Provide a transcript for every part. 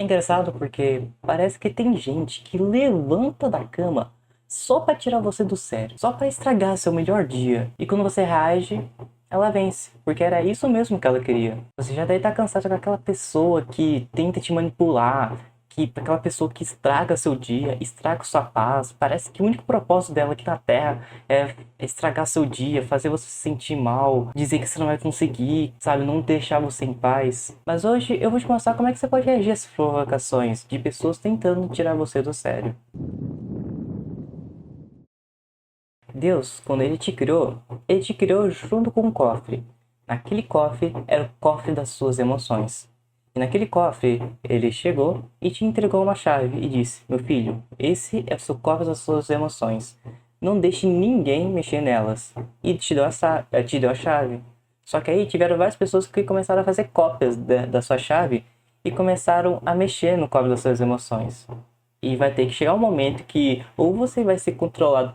É engraçado porque parece que tem gente que levanta da cama só pra tirar você do sério, só pra estragar seu melhor dia. E quando você reage, ela vence, porque era isso mesmo que ela queria. Você já deve estar cansado daquela pessoa que tenta te manipular, que aquela pessoa que estraga seu dia, estraga sua paz. Parece que o único propósito dela aqui na Terra é estragar seu dia, fazer você se sentir mal, dizer que você não vai conseguir, sabe, não deixar você em paz. Mas hoje eu vou te mostrar como é que você pode reagir a essas provocações de pessoas tentando tirar você do sério. Deus, quando ele te criou junto com um cofre. Naquele cofre era o cofre das suas emoções. E naquele cofre, ele chegou e te entregou uma chave e disse: Meu filho, esse é o seu cofre das suas emoções. Não deixe ninguém mexer nelas. E te deu a chave. Só que aí tiveram várias pessoas que começaram a fazer cópias da sua chave e começaram a mexer no cofre das suas emoções. E vai ter que chegar um momento que ou você vai ser controlado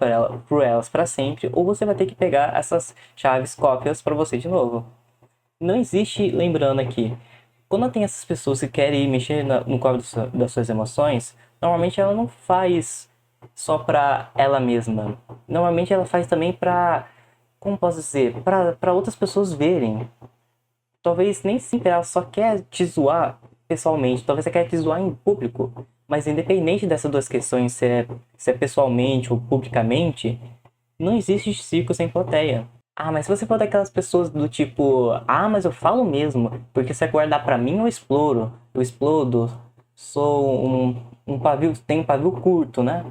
por elas para sempre, ou você vai ter que pegar essas chaves cópias para você de novo. Não existe, lembrando aqui, quando tem essas pessoas que querem mexer no quadro das suas emoções, normalmente ela não faz só pra ela mesma. Normalmente ela faz também pra, como posso dizer, pra outras pessoas verem. Talvez nem sempre ela só quer te zoar pessoalmente, talvez ela quer te zoar em público. Mas independente dessas duas questões, se é pessoalmente ou publicamente, não existe circo sem plateia. Ah, mas se você for daquelas pessoas do tipo, ah, mas eu falo mesmo, porque se é guardar pra mim eu explodo, sou um pavio, tenho um pavio curto, né?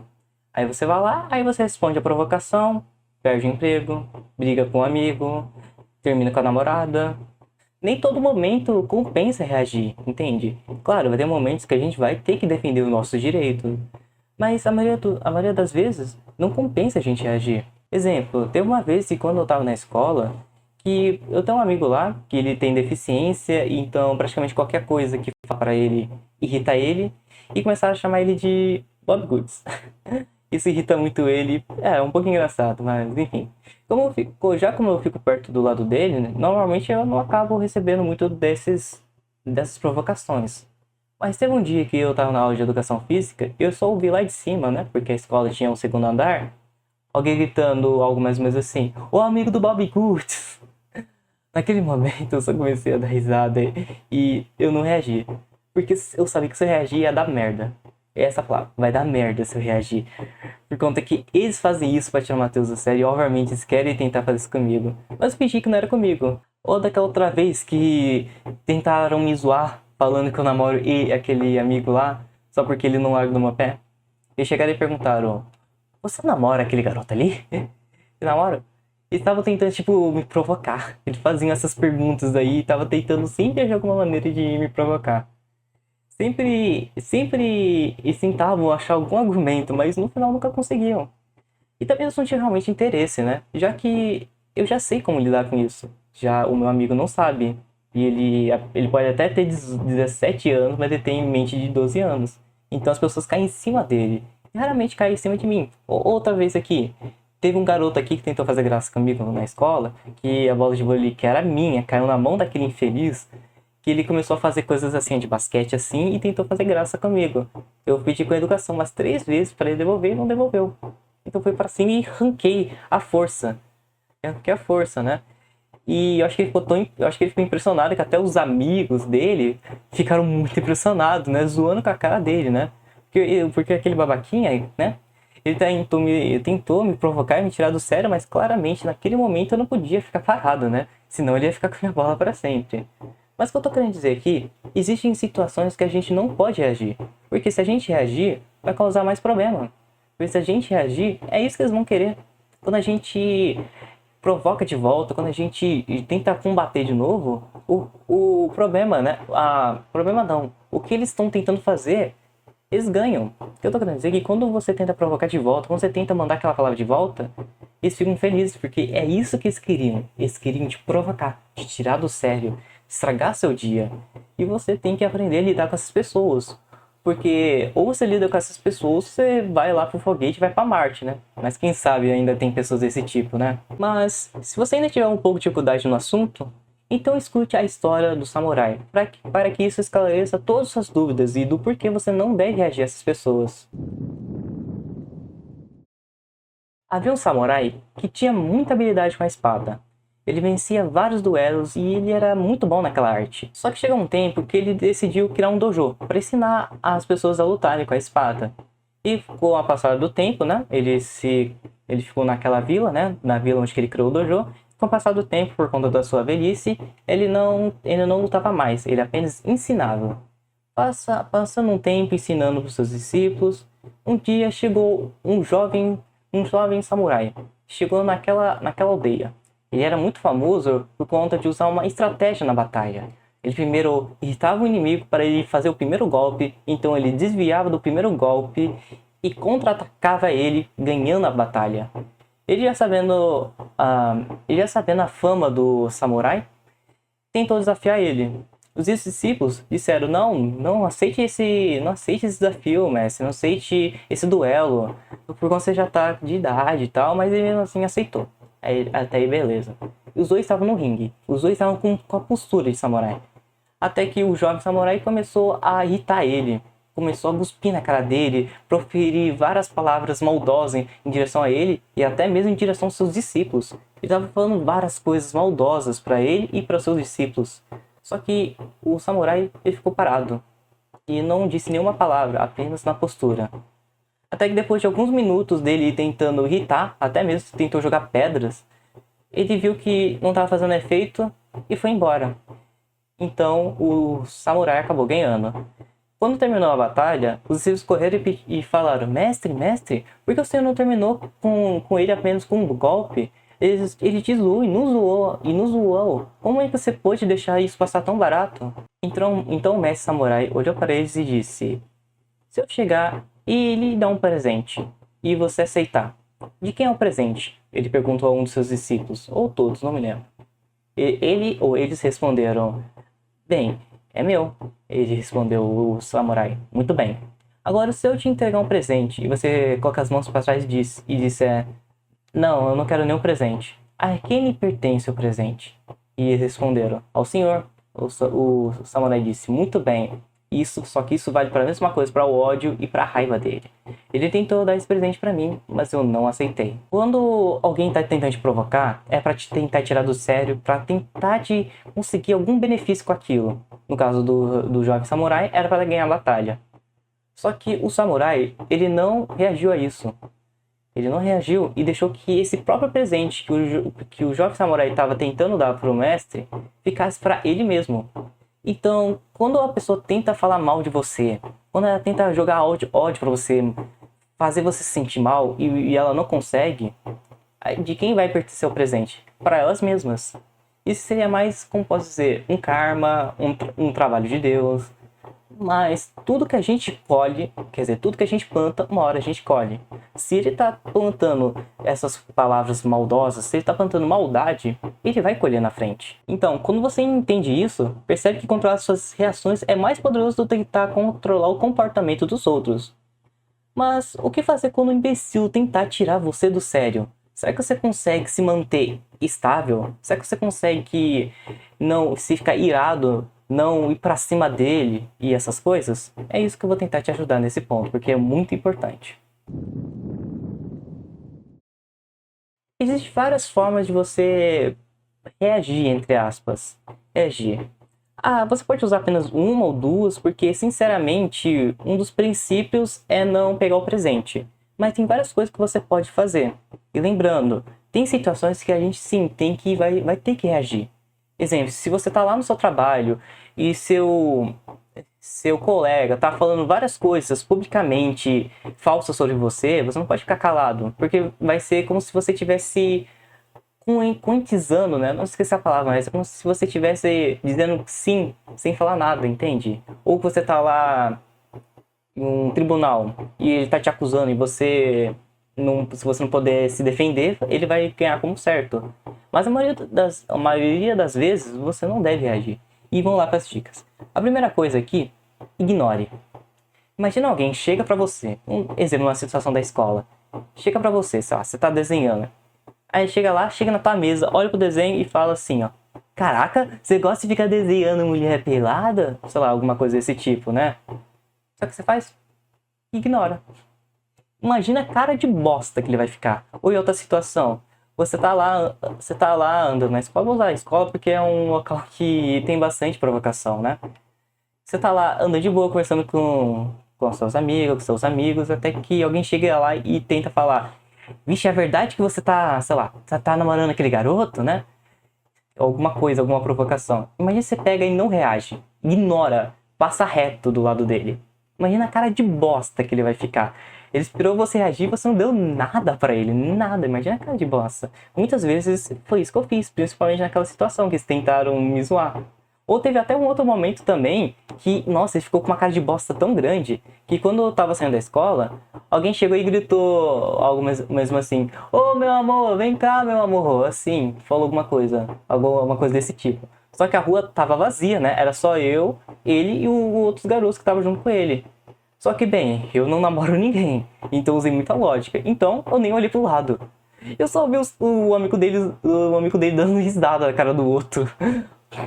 Aí você vai lá, aí você responde a provocação, perde o emprego, briga com um amigo, termina com a namorada. Nem todo momento compensa reagir, entende? Claro, vai ter momentos que a gente vai ter que defender o nosso direito, mas a maioria das vezes não compensa a gente reagir. Exemplo, teve uma vez que quando eu tava na escola, que eu tenho um amigo lá, que ele tem deficiência, e então praticamente qualquer coisa que fala pra ele irrita ele, e começaram a chamar ele de Bob Goods. Isso irrita muito ele, é um pouco engraçado, mas enfim. Já como eu fico perto do lado dele, né, normalmente eu não acabo recebendo muito dessas provocações. Mas teve um dia que eu tava na aula de educação física e eu só ouvi lá de cima, né? Porque a escola tinha um segundo andar, alguém gritando algo mais ou menos assim: O amigo do Bob Kurtz! Naquele momento eu só comecei a dar risada e eu não reagi. Porque eu sabia que se eu reagir ia dar merda. Essa palavra, vai dar merda se eu reagir. Por conta que eles fazem isso pra tirar o Matheus do sério e obviamente eles querem tentar fazer isso comigo. Mas eu fingi que não era comigo. Ou daquela outra vez que tentaram me zoar falando que eu namoro e aquele amigo lá, só porque ele não larga do meu pé. Eles chegaram e perguntaram: Você namora aquele garoto ali? Você namora? Eles estavam tentando, tipo, me provocar. Eles faziam essas perguntas aí e estavam tentando sempre de alguma maneira de me provocar. Sempre eles tentavam achar algum argumento, mas no final nunca conseguiam. E também eu não tinha realmente interesse, né? Já que eu já sei como lidar com isso. Já o meu amigo não sabe. E ele pode até ter 17 anos, mas ele tem mente de 12 anos. Então as pessoas caem em cima dele. E raramente caem em cima de mim. Outra vez aqui, teve um garoto aqui que tentou fazer graça comigo na escola, que a bola de vôlei que era minha caiu na mão daquele infeliz, que ele começou a fazer coisas assim de basquete assim e tentou fazer graça comigo. Eu pedi com a educação umas 3 vezes para ele devolver e não devolveu. Então foi pra cima e ranquei a força. Ranquei a força, né? E eu acho que ele ficou impressionado que até os amigos dele ficaram muito impressionados, né? Zoando com a cara dele, né? Porque aquele babaquinha, né? Ele tentou me provocar e me tirar do sério, mas claramente naquele momento eu não podia ficar parado, né? Senão ele ia ficar com a minha bola para sempre. Mas o que eu tô querendo dizer aqui, existem situações que a gente não pode reagir. Porque se a gente reagir, vai causar mais problema. Porque se a gente reagir, é isso que eles vão querer. Quando a gente provoca de volta, quando a gente tenta combater de novo, o problema, né? Problema não. O que eles estão tentando fazer, eles ganham. O que eu tô querendo dizer é que quando você tenta provocar de volta, quando você tenta mandar aquela palavra de volta, eles ficam felizes, porque é isso que eles queriam. Eles queriam te provocar, te tirar do sério, estragar seu dia. E você tem que aprender a lidar com essas pessoas. Porque ou você lida com essas pessoas, você vai lá pro foguete e vai pra Marte, né? Mas quem sabe ainda tem pessoas desse tipo, né? Mas se você ainda tiver um pouco de dificuldade no assunto, Então escute a história do samurai, para que isso esclareça todas as suas dúvidas e do porquê você não deve reagir a essas pessoas. Havia um samurai que tinha muita habilidade com a espada. Ele vencia vários duelos e ele era muito bom naquela arte. Só que chegou um tempo que ele decidiu criar um dojo para ensinar as pessoas a lutarem com a espada. E com a passar do tempo, né, ele ficou naquela vila, né, na vila onde ele criou o dojo. Com o passar do tempo, por conta da sua velhice, ele não lutava mais, ele apenas ensinava. Passando um tempo ensinando para os seus discípulos, um dia chegou um jovem samurai. Chegou naquela aldeia. Ele era muito famoso por conta de usar uma estratégia na batalha. Ele primeiro irritava o inimigo para ele fazer o primeiro golpe, então ele desviava do primeiro golpe e contra-atacava ele, ganhando a batalha. Ele já sabendo a fama do samurai, tentou desafiar ele. Os discípulos disseram: não aceite não aceite esse desafio, mestre, não aceite esse duelo, porque você já tá de idade e tal, mas ele mesmo assim aceitou. Até aí, beleza. E os dois estavam no ringue, os dois estavam com a postura de samurai. Até que o jovem samurai começou a irritar ele, começou a cuspir na cara dele, proferir várias palavras maldosas em direção a ele e até mesmo em direção aos seus discípulos. Ele estava falando várias coisas maldosas para ele e para seus discípulos. Só que o samurai ele ficou parado e não disse nenhuma palavra, apenas na postura. Até que depois de alguns minutos dele tentando irritar, até mesmo tentou jogar pedras, ele viu que não estava fazendo efeito e foi embora. Então o samurai acabou ganhando. Quando terminou a batalha, os discípulos correram e falaram: mestre, por que o senhor não terminou com ele apenas com um golpe? Ele te zoou e nos zoou. Como é que você pôde deixar isso passar tão barato? Então o mestre samurai olhou para eles e disse: se eu chegar e lhe dar um presente, e você aceitar, de quem é o presente? Ele perguntou a um dos seus discípulos, ou todos, não me lembro. Ele ou eles responderam: bem, é meu. Ele respondeu o samurai: muito bem. Agora, se eu te entregar um presente e você colocar as mãos para trás e disser: não, eu não quero nenhum presente. A quem lhe pertence o presente? E eles responderam: ao senhor. O samurai disse: muito bem. Só que isso vale para a mesma coisa, para o ódio e para a raiva dele. Ele tentou dar esse presente para mim, mas eu não aceitei. Quando alguém está tentando te provocar, é para te tentar tirar do sério, para tentar te conseguir algum benefício com aquilo. No caso do jovem samurai, era para ganhar a batalha. Só que o samurai, ele não reagiu a isso. Ele não reagiu e deixou que esse próprio presente que o jovem samurai estava tentando dar para o mestre ficasse para ele mesmo. Então, quando a pessoa tenta falar mal de você, quando ela tenta jogar ódio para você, fazer você se sentir mal e ela não consegue, de quem vai pertencer o presente? Para elas mesmas. Isso seria mais, como posso dizer, um karma, um trabalho de Deus. Mas tudo que a gente colhe, quer dizer, tudo que a gente planta, uma hora a gente colhe. Se ele está plantando essas palavras maldosas, se ele está plantando maldade, ele vai colher na frente. Então, quando você entende isso, percebe que controlar suas reações é mais poderoso do que tentar controlar o comportamento dos outros. Mas o que fazer quando o imbecil tentar tirar você do sério? Será que você consegue se manter estável? Será que você consegue não se ficar irado, não ir pra cima dele e essas coisas? É isso que eu vou tentar te ajudar nesse ponto, porque é muito importante. Existem várias formas de você reagir, entre aspas. Reagir. Você pode usar apenas uma ou duas, porque, sinceramente, um dos princípios é não pegar o presente. Mas tem várias coisas que você pode fazer. E lembrando, tem situações que a gente sim vai ter que reagir. Exemplo, se você está lá no seu trabalho e seu colega está falando várias coisas publicamente falsas sobre você, você não pode ficar calado, porque vai ser como se você tivesse coentizando, né? Não esqueci a palavra, mas é como se você estivesse dizendo sim, sem falar nada, entende? Ou que você tá lá em um tribunal e ele tá te acusando e se você não puder se defender, ele vai ganhar como certo. Mas a maioria das vezes você não deve reagir. E vamos lá para as dicas. A primeira coisa aqui, ignore. Imagina alguém chega pra você, um exemplo, uma situação da escola. Chega pra você, sei lá, você tá desenhando. Aí chega lá, chega na tua mesa, olha pro desenho e fala assim, ó: Caraca, você gosta de ficar desenhando mulher pelada? Sei lá, alguma coisa desse tipo, né? Só que você faz? Ignora. Imagina a cara de bosta que ele vai ficar. Ou em outra situação, você tá lá andando na escola, vou usar a escola porque é um local que tem bastante provocação, né? Você tá lá andando de boa, conversando com seus amigos, até que alguém chega lá e tenta falar: Vixe, é verdade que você tá, sei lá, tá namorando aquele garoto, né? Alguma coisa, alguma provocação. Imagina você pega e não reage, ignora, passa reto do lado dele. Imagina a cara de bosta que ele vai ficar. Ele esperou você reagir e você não deu nada pra ele, nada. Imagina a cara de bosta. Muitas vezes foi isso que eu fiz, principalmente naquela situação que eles tentaram me zoar. Ou teve até um outro momento também que, nossa, ele ficou com uma cara de bosta tão grande que quando eu tava saindo da escola, alguém chegou e gritou algo mesmo assim: Ô meu amor, vem cá, meu amor. Assim, falou alguma coisa desse tipo. Só que a rua tava vazia, né? Era só eu, ele e os outros garotos que estavam junto com ele. Só que, bem, eu não namoro ninguém, então usei muita lógica. Então eu nem olhei pro lado. Eu só vi o amigo dele dando risada na cara do outro.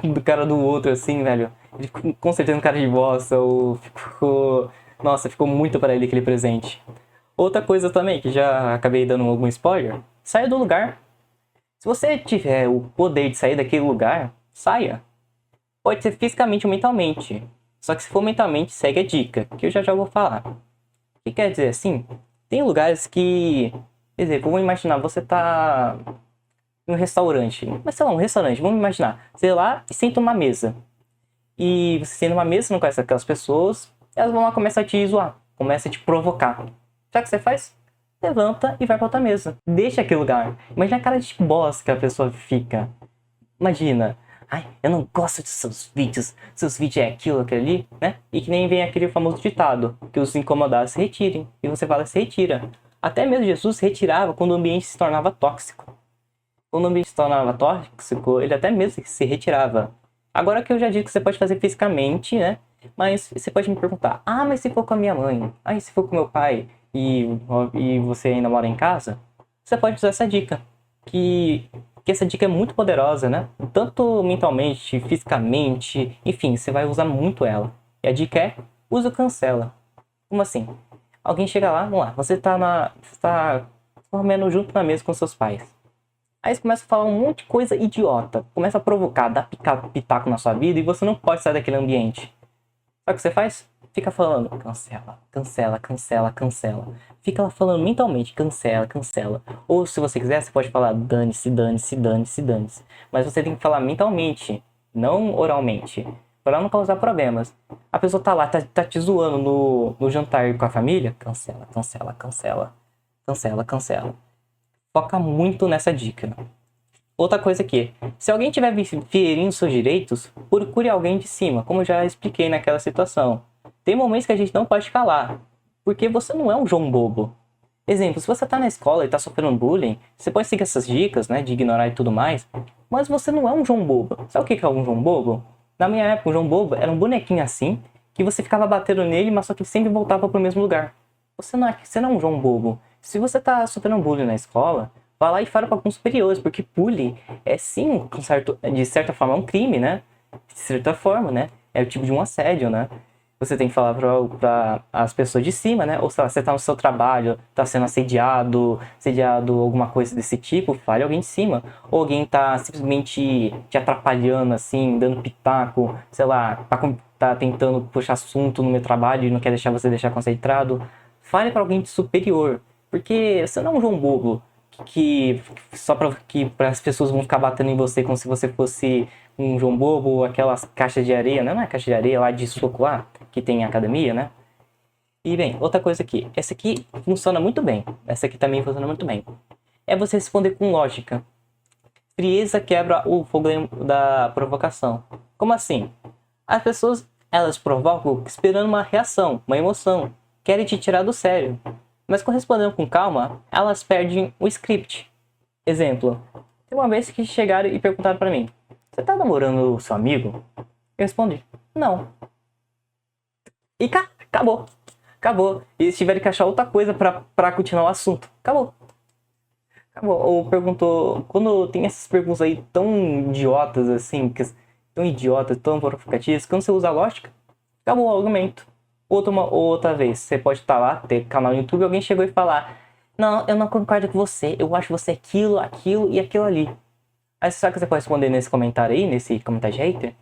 Do cara do outro, assim, velho. Ele ficou com certeza um cara de bosta, ou ficou. Nossa, ficou muito para ele aquele presente. Outra coisa também, que já acabei dando algum spoiler, saia do lugar. Se você tiver o poder de sair daquele lugar, saia. Pode ser fisicamente ou mentalmente. Só que se for mentalmente, segue a dica, que eu já vou falar. O que quer dizer assim? Tem lugares que. Por exemplo, vamos imaginar, você tá em um restaurante. Mas sei lá, um restaurante, vamos imaginar. Você lá e senta numa mesa. E você senta numa mesa, você não conhece aquelas pessoas, elas vão lá começar a te zoar, começa a te provocar. Sabe o que você faz? Levanta e vai pra outra mesa. Deixa aquele lugar. Imagina a cara de bosta que a pessoa fica. Imagina. Ai, eu não gosto de seus vídeos é aquilo, aquele ali, né? E que nem vem aquele famoso ditado, que os incomodados se retirem. E você fala, se retira. Até mesmo Jesus se retirava quando o ambiente se tornava tóxico. Quando o ambiente se tornava tóxico, ele até mesmo se retirava. Agora que eu já disse que você pode fazer fisicamente, né? Mas você pode me perguntar, mas se for com a minha mãe? Se for com meu pai e você ainda mora em casa? Você pode usar essa dica. Que essa dica é muito poderosa, né? Tanto mentalmente, fisicamente, enfim, você vai usar muito ela. E a dica é, usa ou cancela. Como assim? Alguém chega lá, vamos lá, você tá comendo junto na mesa com seus pais. Aí você começa a falar um monte de coisa idiota. Começa a provocar, dar pitaco na sua vida e você não pode sair daquele ambiente. Sabe o que você faz? Fica falando, cancela, cancela, cancela, cancela. Fica lá falando mentalmente, cancela, cancela. Ou se você quiser, você pode falar dane-se, dane-se, dane-se, dane-se. Mas você tem que falar mentalmente, não oralmente. Pra não causar problemas. A pessoa tá lá, tá te zoando no jantar com a família. Cancela, cancela, cancela. Cancela, cancela. Foca muito nessa dica. Outra coisa aqui, se alguém estiver ferindo seus direitos, procure alguém de cima, como eu já expliquei naquela situação. Tem momentos que a gente não pode calar, porque você não é um João Bobo. Exemplo, se você está na escola e está sofrendo bullying, você pode seguir essas dicas, né, de ignorar e tudo mais, mas você não é um João Bobo. Sabe o que é um João Bobo? Na minha época, um João Bobo era um bonequinho assim, que você ficava batendo nele, mas só que ele sempre voltava para o mesmo lugar. Você não é um João Bobo. Se você está sofrendo bullying na escola, vá lá e fala para alguns superiores, porque bullying é sim, de certa forma, um crime, né? De certa forma, né? É o tipo de um assédio, né? Você tem que falar para as pessoas de cima, né? Ou sei lá, você tá no seu trabalho, tá sendo assediado, alguma coisa desse tipo, fale alguém de cima. Ou alguém tá simplesmente te atrapalhando, assim, dando pitaco, sei lá, tá tentando puxar assunto no meu trabalho e não quer deixar você deixar concentrado. Fale para alguém de superior, porque você não é um João Bobo que só para as pessoas vão ficar batendo em você como se você fosse um João Bobo ou aquelas caixas de areia, não é caixa de areia lá de suco lá, que tem em academia, né? E bem, outra coisa aqui, essa aqui funciona muito bem, essa aqui também funciona muito bem. É você responder com lógica. Frieza quebra o fogo da provocação. Como assim? As pessoas, elas provocam esperando uma reação, uma emoção, querem te tirar do sério. Mas correspondendo com calma, elas perdem o script. Exemplo, tem uma vez que chegaram e perguntaram pra mim, você tá namorando o seu amigo? Eu respondi, não. E acabou. Acabou. E eles tiveram que achar outra coisa pra continuar o assunto. Acabou. Ou perguntou, quando tem essas perguntas aí tão idiotas assim, tão idiotas, tão provocativas, quando você usa a lógica, acabou o argumento. Outra vez, você pode estar lá, ter canal no YouTube, alguém chegou e falar: Não, eu não concordo com você, eu acho você aquilo, aquilo e aquilo ali. Aí sabe o que você pode responder nesse comentário aí, nesse comentário de hater?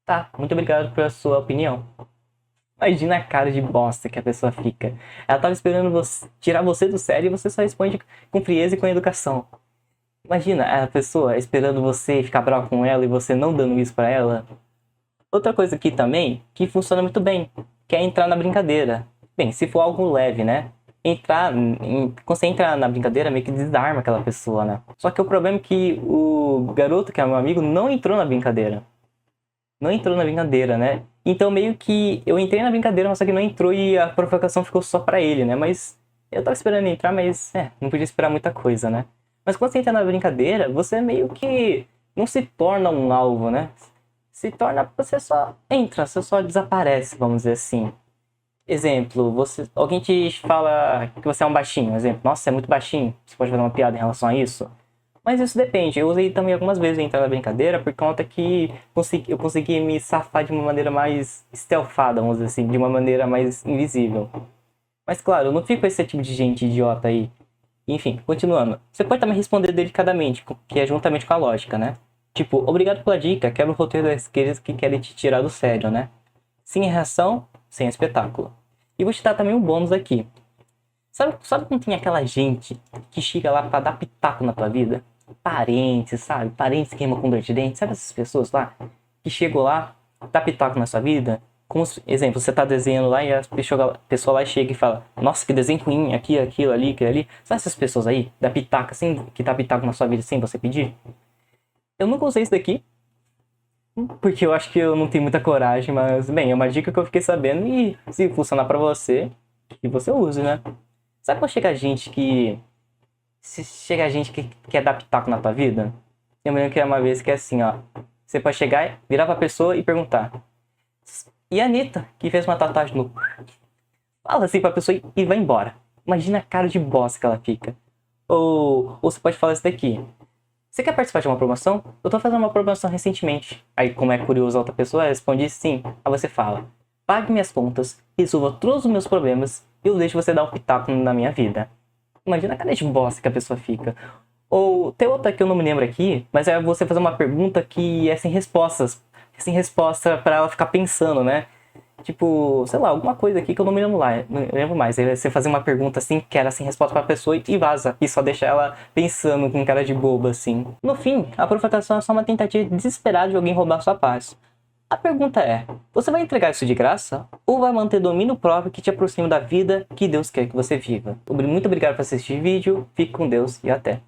Tá, muito obrigado pela sua opinião. Imagina a cara de bosta que a pessoa fica. Ela tava esperando tirar você do sério e você só responde com frieza e com educação. Imagina a pessoa esperando você ficar bravo com ela e você não dando isso pra ela. Outra coisa aqui também, que funciona muito bem, que é entrar na brincadeira. Bem, se for algo leve, né? Quando você entra na brincadeira, meio que desarma aquela pessoa, né? Só que o problema é que o garoto, que é meu amigo, não entrou na brincadeira. Não entrou na brincadeira, né? Então meio que eu entrei na brincadeira, mas só que não entrou e a provocação ficou só pra ele, né? Mas eu tava esperando entrar, mas não podia esperar muita coisa, né? Mas quando você entra na brincadeira, você meio que não se torna um alvo, né? Se torna, você só entra, você só desaparece, vamos dizer assim. Exemplo, alguém te fala que você é um baixinho, exemplo, nossa, você é muito baixinho, você pode fazer uma piada em relação a isso? Mas isso depende. Eu usei também algumas vezes entrar na brincadeira por conta que eu consegui me safar de uma maneira mais stealthada, vamos dizer assim, de uma maneira mais invisível. Mas claro, eu não fico com esse tipo de gente idiota aí. Enfim, continuando. Você pode também responder delicadamente, que é juntamente com a lógica, né? Tipo, obrigado pela dica, quebra o roteiro daqueles que querem te tirar do sério, né? Sem reação, sem espetáculo. E vou te dar também um bônus aqui. Sabe quando tem aquela gente que chega lá pra dar pitaco na tua vida? Parentes, sabe? Parentes que queimam com dor de dente. Sabe essas pessoas lá? Que chegam lá, dá pitaco na sua vida? Como, exemplo, você tá desenhando lá e a pessoa lá chega e fala: Nossa, que desenho ruim, aqui, aquilo, ali, aquilo ali. Sabe essas pessoas aí? Dá pitaco assim, que dá pitaco na sua vida sem você pedir? Eu nunca usei isso daqui, porque eu acho que eu não tenho muita coragem, mas, bem, é uma dica que eu fiquei sabendo e se funcionar pra você, que você use, né? Sabe quando chega gente que. Se chega gente que quer dar pitaco na tua vida? Eu me lembro que era uma vez que é assim, ó. Você pode chegar, virar pra pessoa e perguntar: E a Anitta, que fez uma tatuagem no. Fala assim pra pessoa e vai embora. Imagina a cara de bosta que ela fica. Ou você pode falar isso daqui: Você quer participar de uma promoção? Eu tô fazendo uma promoção recentemente. Aí, como é curioso a outra pessoa, responde sim. Aí você fala: Pague minhas contas, resolva todos os meus problemas e eu deixo você dar um pitaco na minha vida. Imagina a cara de bosta que a pessoa fica. Ou tem outra que eu não me lembro aqui, mas é você fazer uma pergunta que é sem respostas. Sem resposta pra ela ficar pensando, né? Tipo, sei lá, alguma coisa aqui que eu não me lembro lá, não lembro mais. Aí você fazer uma pergunta assim, que era sem resposta pra pessoa e vaza. E só deixa ela pensando com cara de boba, assim. No fim, a provocação é só uma tentativa desesperada de alguém roubar sua paz. A pergunta é: você vai entregar isso de graça? Ou vai manter domínio próprio que te aproxima da vida que Deus quer que você viva? Muito obrigado por assistir o vídeo, fique com Deus e até!